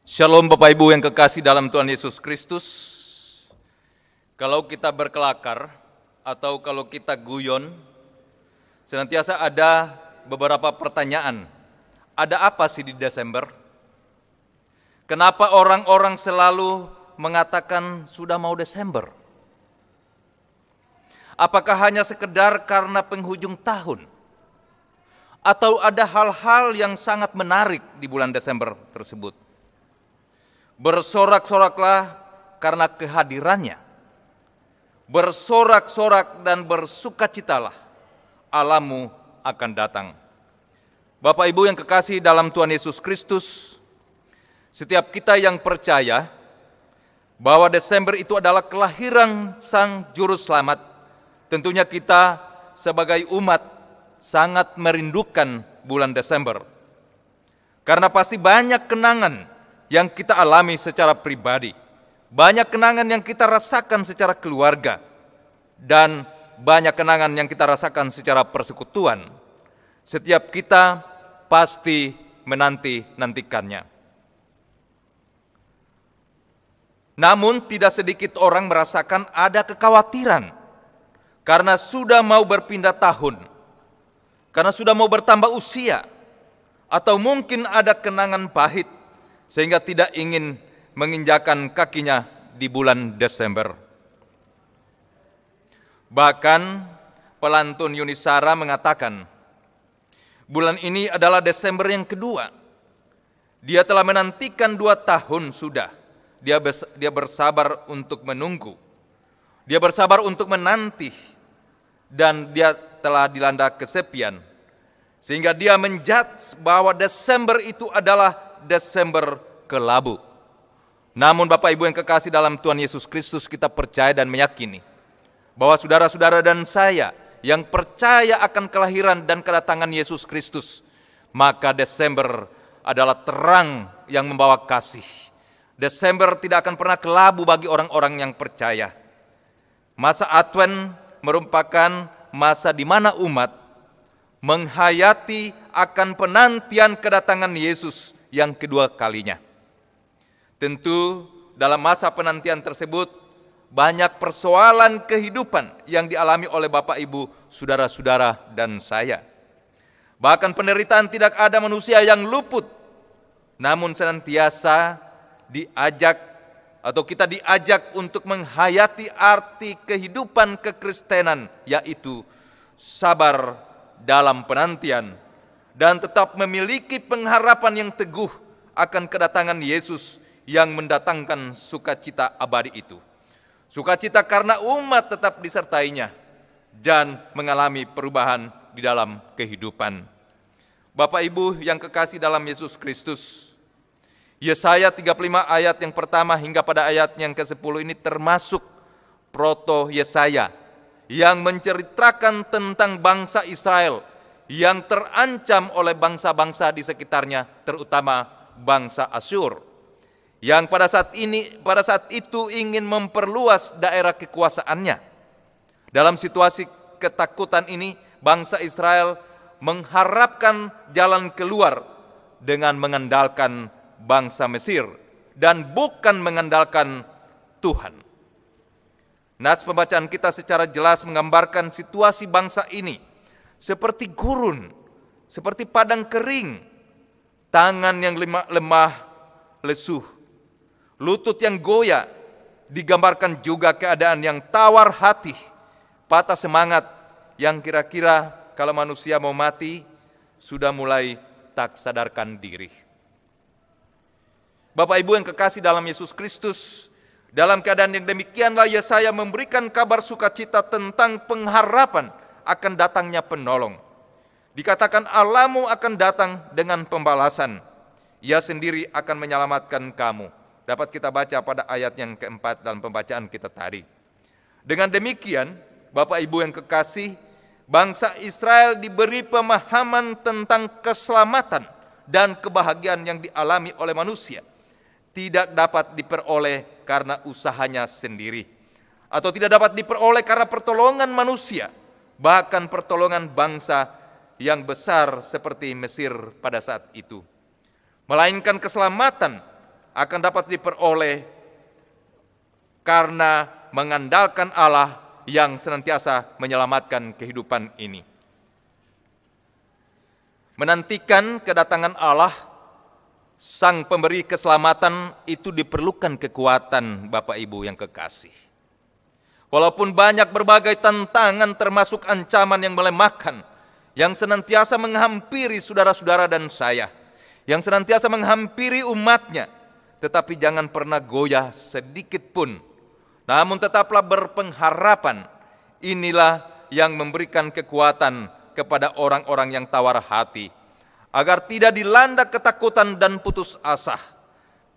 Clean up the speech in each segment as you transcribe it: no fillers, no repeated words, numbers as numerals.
Shalom Bapak Ibu yang kekasih dalam Tuhan Yesus Kristus. Kalau kita berkelakar atau kalau kita guyon, senantiasa ada beberapa pertanyaan. Ada apa sih di Desember? Kenapa orang-orang selalu mengatakan sudah mau Desember? Apakah hanya sekedar karena penghujung tahun? Atau ada hal-hal yang sangat menarik di bulan Desember tersebut? Bersorak-soraklah karena kehadirannya. Bersorak-sorak dan bersukacitalah, Allahmu akan datang. Bapak Ibu yang kekasih dalam Tuhan Yesus Kristus, setiap kita yang percaya bahwa Desember itu adalah kelahiran Sang Juru Selamat, tentunya kita sebagai umat sangat merindukan bulan Desember. Karena pasti banyak kenangan yang kita alami secara pribadi, banyak kenangan yang kita rasakan secara keluarga, dan banyak kenangan yang kita rasakan secara persekutuan. Setiap kita pasti menanti-nantikannya. Namun tidak sedikit orang merasakan ada kekhawatiran karena sudah mau berpindah tahun, karena sudah mau bertambah usia, atau mungkin ada kenangan pahit sehingga tidak ingin menginjakan kakinya di bulan Desember. Bahkan pelantun Yunisara mengatakan, bulan ini adalah Desember yang kedua. Dia telah menantikan 2 tahun sudah. Dia bersabar untuk menunggu. Dia bersabar untuk menanti. Dan dia telah dilanda kesepian. Sehingga dia menjudge bahwa Desember itu adalah Desember kelabu. Namun Bapak Ibu yang kekasih dalam Tuhan Yesus Kristus, kita percaya dan meyakini bahwa saudara-saudara dan saya yang percaya akan kelahiran dan kedatangan Yesus Kristus, maka Desember adalah terang yang membawa kasih. Desember tidak akan pernah kelabu bagi orang-orang yang percaya. Masa Advent merupakan masa di mana umat menghayati akan penantian kedatangan Yesus yang kedua kalinya. Tentu dalam masa penantian tersebut banyak persoalan kehidupan yang dialami oleh Bapak Ibu, saudara-saudara dan saya. Bahkan penderitaan tidak ada manusia yang luput. Namun senantiasa kita diajak untuk menghayati arti kehidupan kekristenan, yaitu sabar dalam penantian dan tetap memiliki pengharapan yang teguh akan kedatangan Yesus yang mendatangkan sukacita abadi itu. Sukacita karena umat tetap disertainya dan mengalami perubahan di dalam kehidupan. Bapak Ibu yang kekasih dalam Yesus Kristus, Yesaya 35 ayat yang pertama hingga pada ayat yang ke-10 ini termasuk proto Yesaya yang menceritakan tentang bangsa Israel yang terancam oleh bangsa-bangsa di sekitarnya, terutama bangsa Asyur, yang pada saat itu ingin memperluas daerah kekuasaannya. Dalam situasi ketakutan ini, bangsa Israel mengharapkan jalan keluar dengan mengandalkan bangsa Mesir dan bukan mengandalkan Tuhan. Nats pembacaan kita secara jelas menggambarkan situasi bangsa ini seperti gurun, seperti padang kering, tangan yang lemah, lesuh, lutut yang goyah. Digambarkan juga keadaan yang tawar hati, patah semangat, yang kira-kira kalau manusia mau mati, sudah mulai tak sadarkan diri. Bapak Ibu yang kekasih dalam Yesus Kristus, dalam keadaan yang demikianlah Yesaya memberikan kabar sukacita tentang pengharapan akan datangnya penolong. Dikatakan Allahmu akan datang dengan pembalasan. Ia sendiri akan menyelamatkan kamu. Dapat kita baca pada ayat yang keempat dalam pembacaan kita tadi. Dengan demikian, Bapak Ibu yang kekasih, bangsa Israel diberi pemahaman tentang keselamatan dan kebahagiaan yang dialami oleh manusia tidak dapat diperoleh karena usahanya sendiri, atau tidak dapat diperoleh karena pertolongan manusia, bahkan pertolongan bangsa yang besar seperti Mesir pada saat itu. Melainkan keselamatan akan dapat diperoleh karena mengandalkan Allah yang senantiasa menyelamatkan kehidupan ini. Menantikan kedatangan Allah, Sang Pemberi keselamatan, itu diperlukan kekuatan, Bapak Ibu yang kekasih. Walaupun banyak berbagai tantangan termasuk ancaman yang melemahkan, yang senantiasa menghampiri saudara-saudara dan saya, yang senantiasa menghampiri umatnya, tetapi jangan pernah goyah sedikit pun. Namun tetaplah berpengharapan. Inilah yang memberikan kekuatan kepada orang-orang yang tawar hati, agar tidak dilanda ketakutan dan putus asa.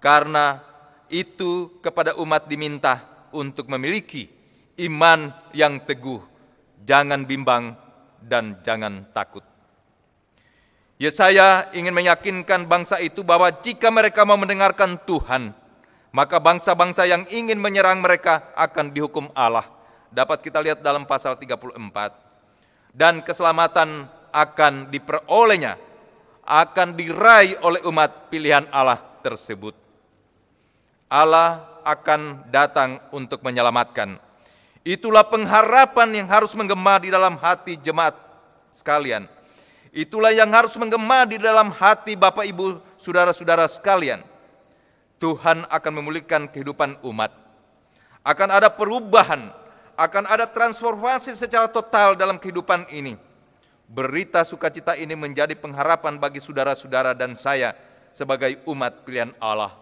Karena itu kepada umat diminta untuk memiliki iman yang teguh, jangan bimbang dan jangan takut. Yesaya ingin meyakinkan bangsa itu bahwa jika mereka mau mendengarkan Tuhan, maka bangsa-bangsa yang ingin menyerang mereka akan dihukum Allah. Dapat kita lihat dalam pasal 34. Dan keselamatan akan diperolehnya, akan diraih oleh umat pilihan Allah tersebut. Allah akan datang untuk menyelamatkan. Itulah pengharapan yang harus menggema di dalam hati jemaat sekalian. Itulah yang harus menggema di dalam hati Bapak Ibu saudara-saudara sekalian. Tuhan akan memulihkan kehidupan umat. Akan ada perubahan, akan ada transformasi secara total dalam kehidupan ini. Berita sukacita ini menjadi pengharapan bagi saudara-saudara dan saya sebagai umat pilihan Allah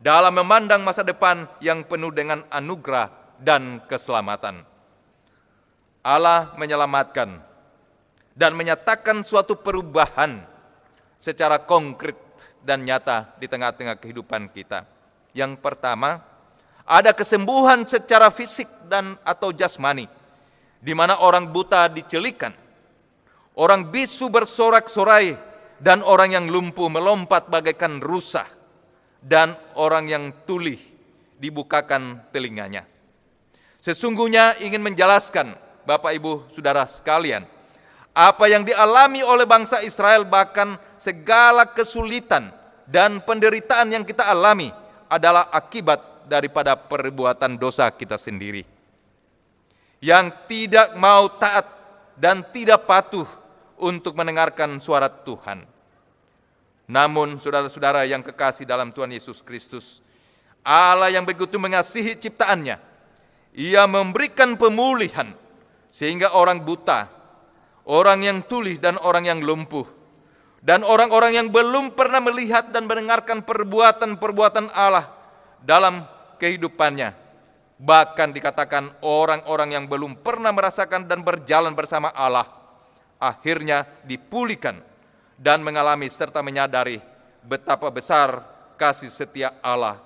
dalam memandang masa depan yang penuh dengan anugerah dan keselamatan. Allah menyelamatkan dan menyatakan suatu perubahan secara konkret dan nyata di tengah-tengah kehidupan kita. Yang pertama, ada kesembuhan secara fisik dan atau jasmani, di mana orang buta dicelikan, orang bisu bersorak-sorai, dan orang yang lumpuh melompat bagaikan rusa, dan orang yang tuli dibukakan telinganya. Sesungguhnya ingin menjelaskan, Bapak Ibu Saudara sekalian, apa yang dialami oleh bangsa Israel, bahkan segala kesulitan dan penderitaan yang kita alami adalah akibat daripada perbuatan dosa kita sendiri, yang tidak mau taat dan tidak patuh untuk mendengarkan suara Tuhan. Namun saudara-saudara yang kekasih dalam Tuhan Yesus Kristus, Allah yang begitu mengasihi ciptaannya, Ia memberikan pemulihan sehingga orang buta, orang yang tuli dan orang yang lumpuh, dan orang-orang yang belum pernah melihat dan mendengarkan perbuatan-perbuatan Allah dalam kehidupannya, bahkan dikatakan orang-orang yang belum pernah merasakan dan berjalan bersama Allah, akhirnya dipulihkan dan mengalami serta menyadari betapa besar kasih setia Allah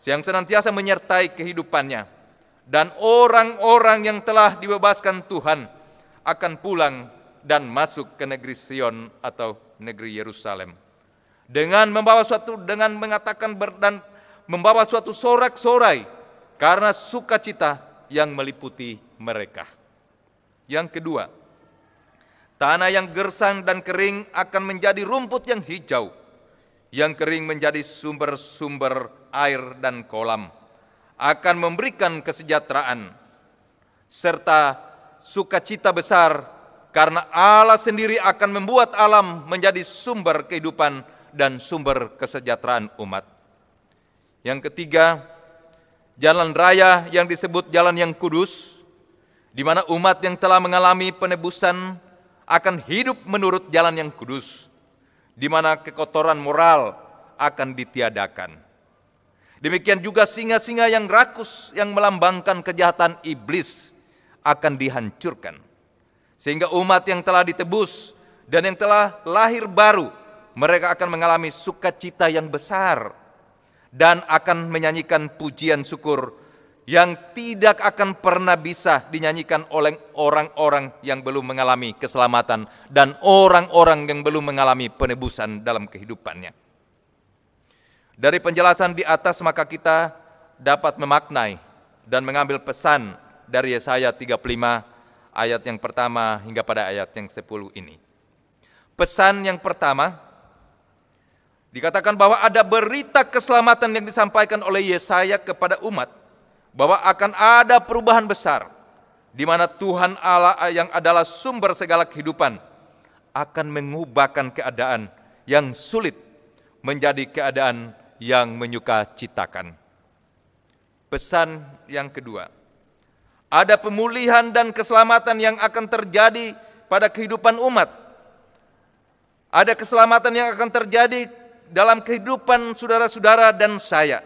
yang senantiasa menyertai kehidupannya. Dan orang-orang yang telah dibebaskan Tuhan akan pulang dan masuk ke negeri Sion atau negeri Yerusalem dengan membawa suatu sorak-sorai karena sukacita yang meliputi mereka. Yang kedua, tanah yang gersang dan kering akan menjadi rumput yang hijau, yang kering menjadi sumber-sumber air dan kolam, akan memberikan kesejahteraan serta sukacita besar, karena Allah sendiri akan membuat alam menjadi sumber kehidupan dan sumber kesejahteraan umat. Yang ketiga, jalan raya yang disebut jalan yang kudus, di mana umat yang telah mengalami penebusan akan hidup menurut jalan yang kudus, di mana kekotoran moral akan ditiadakan. Demikian juga singa-singa yang rakus yang melambangkan kejahatan iblis akan dihancurkan. Sehingga umat yang telah ditebus dan yang telah lahir baru, mereka akan mengalami sukacita yang besar dan akan menyanyikan pujian syukur yang tidak akan pernah bisa dinyanyikan oleh orang-orang yang belum mengalami keselamatan dan orang-orang yang belum mengalami penebusan dalam kehidupannya. Dari penjelasan di atas maka kita dapat memaknai dan mengambil pesan dari Yesaya 35 ayat yang pertama hingga pada ayat yang 10 ini. Pesan yang pertama, Dikatakan bahwa ada berita keselamatan yang disampaikan oleh Yesaya kepada umat, bahwa akan ada perubahan besar, di mana Tuhan Allah yang adalah sumber segala kehidupan akan mengubahkan keadaan yang sulit menjadi keadaan yang menyukacitakan. Pesan yang kedua, ada pemulihan dan keselamatan yang akan terjadi pada kehidupan umat. Ada keselamatan yang akan terjadi dalam kehidupan saudara-saudara dan saya.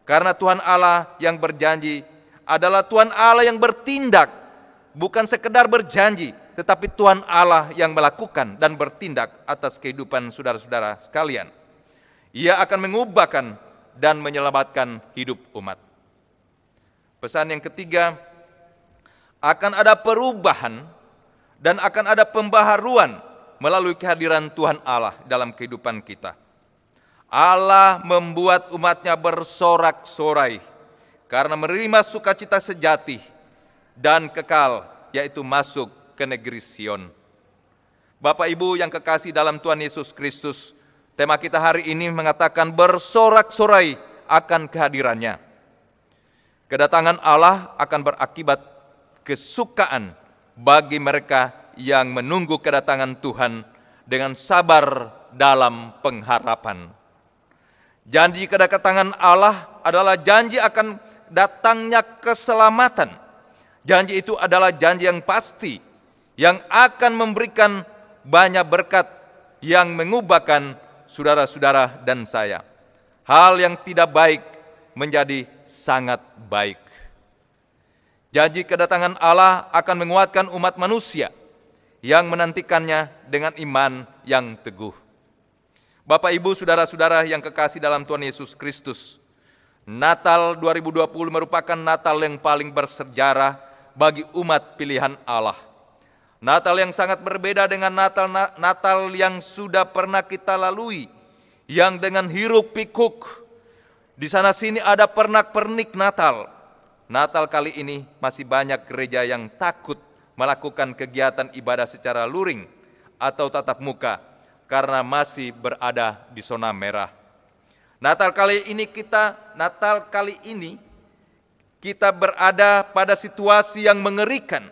Karena Tuhan Allah yang berjanji adalah Tuhan Allah yang bertindak, bukan sekedar berjanji, tetapi Tuhan Allah yang melakukan dan bertindak atas kehidupan saudara-saudara sekalian. Ia akan mengubahkan dan menyelamatkan hidup umat. Pesan yang ketiga, akan ada perubahan dan akan ada pembaharuan melalui kehadiran Tuhan Allah dalam kehidupan kita. Allah membuat umatnya bersorak-sorai karena menerima sukacita sejati dan kekal, yaitu masuk ke negeri Sion. Bapak Ibu yang kekasih dalam Tuhan Yesus Kristus, tema kita hari ini mengatakan bersorak-sorai akan kehadirannya. Kedatangan Allah akan berakibat kesukaan bagi mereka yang menunggu kedatangan Tuhan dengan sabar dalam pengharapan. Janji kedatangan Allah adalah janji akan datangnya keselamatan. Janji itu adalah janji yang pasti, yang akan memberikan banyak berkat yang mengubahkan saudara-saudara dan saya. Hal yang tidak baik menjadi sangat baik. Janji kedatangan Allah akan menguatkan umat manusia yang menantikannya dengan iman yang teguh. Bapak Ibu saudara-saudara yang kekasih dalam Tuhan Yesus Kristus, Natal 2020 merupakan Natal yang paling bersejarah bagi umat pilihan Allah. Natal yang sangat berbeda dengan Natal yang sudah pernah kita lalui, yang dengan hiruk pikuk. Di sana sini ada pernak-pernik Natal. Natal kali ini masih banyak gereja yang takut melakukan kegiatan ibadah secara luring atau tatap muka, karena masih berada di zona merah. Natal kali ini kita berada pada situasi yang mengerikan,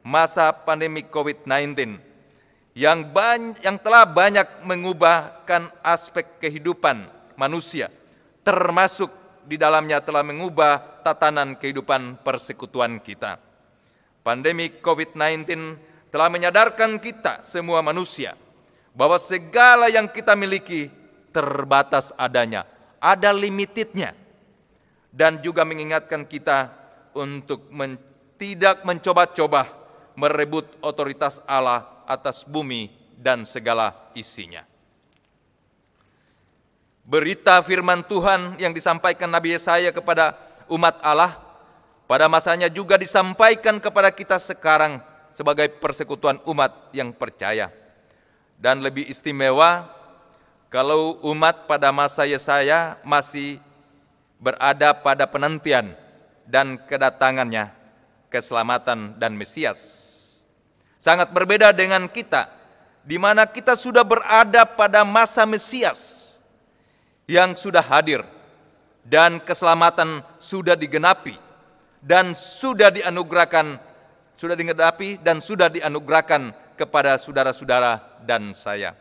masa pandemi COVID-19 yang telah banyak mengubahkan aspek kehidupan manusia, termasuk di dalamnya telah mengubah tatanan kehidupan persekutuan kita. Pandemi COVID-19 telah menyadarkan kita semua manusia bahwa segala yang kita miliki terbatas adanya, ada limitednya, dan juga mengingatkan kita untuk tidak mencoba-coba merebut otoritas Allah atas bumi dan segala isinya. Berita firman Tuhan yang disampaikan Nabi Yesaya kepada umat Allah pada masanya juga disampaikan kepada kita sekarang sebagai persekutuan umat yang percaya. Dan lebih istimewa kalau umat pada masa Yesaya masih berada pada penantian dan kedatangannya keselamatan dan Mesias. Sangat berbeda dengan kita, di mana kita sudah berada pada masa Mesias yang sudah hadir dan keselamatan sudah digenapi dan sudah dianugerahkan kepada saudara-saudara dan saya.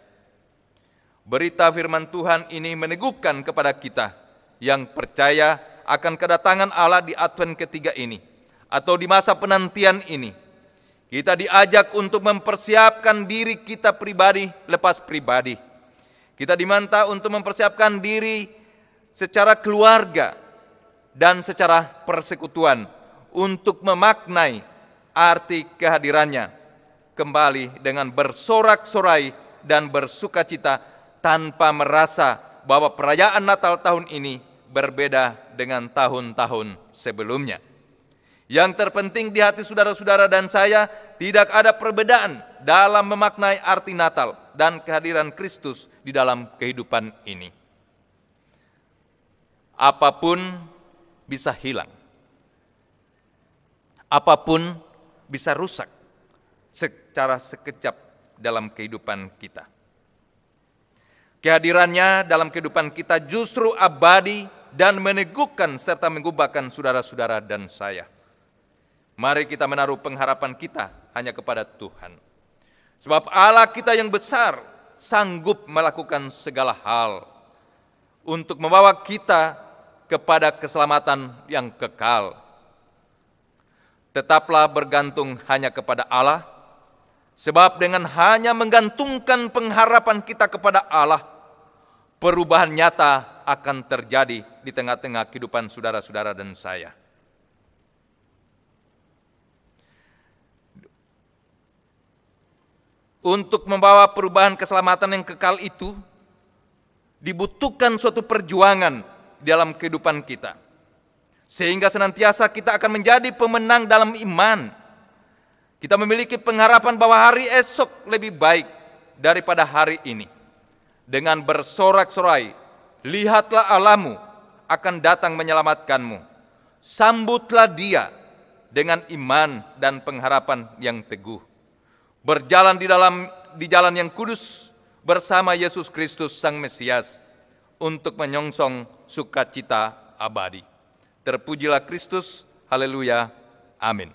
Berita firman Tuhan ini meneguhkan kepada kita yang percaya akan kedatangan Allah di Advent ketiga ini, atau di masa penantian ini. Kita diajak untuk mempersiapkan diri kita pribadi lepas pribadi. Kita diminta untuk mempersiapkan diri secara keluarga dan secara persekutuan untuk memaknai arti kehadirannya kembali dengan bersorak-sorai dan bersukacita tanpa merasa bahwa perayaan Natal tahun ini berbeda dengan tahun-tahun sebelumnya. Yang terpenting di hati saudara-saudara dan saya, tidak ada perbedaan dalam memaknai arti Natal dan kehadiran Kristus di dalam kehidupan ini. Apapun bisa hilang, apapun bisa rusak secara sekejap dalam kehidupan kita. Kehadirannya dalam kehidupan kita justru abadi dan meneguhkan serta mengubahkan saudara-saudara dan saya. Mari kita menaruh pengharapan kita hanya kepada Tuhan. Sebab Allah kita yang besar sanggup melakukan segala hal untuk membawa kita kepada keselamatan yang kekal. Tetaplah bergantung hanya kepada Allah, sebab dengan hanya menggantungkan pengharapan kita kepada Allah, perubahan nyata akan terjadi di tengah-tengah kehidupan saudara-saudara dan saya. Untuk membawa perubahan keselamatan yang kekal itu, dibutuhkan suatu perjuangan dalam kehidupan kita. Sehingga senantiasa kita akan menjadi pemenang dalam iman. Kita memiliki pengharapan bahwa hari esok lebih baik daripada hari ini. Dengan bersorak-sorai, lihatlah Allahmu akan datang menyelamatkanmu. Sambutlah Dia dengan iman dan pengharapan yang teguh. Berjalan di jalan yang kudus bersama Yesus Kristus Sang Mesias untuk menyongsong sukacita abadi. Terpujilah Kristus, haleluya, amin.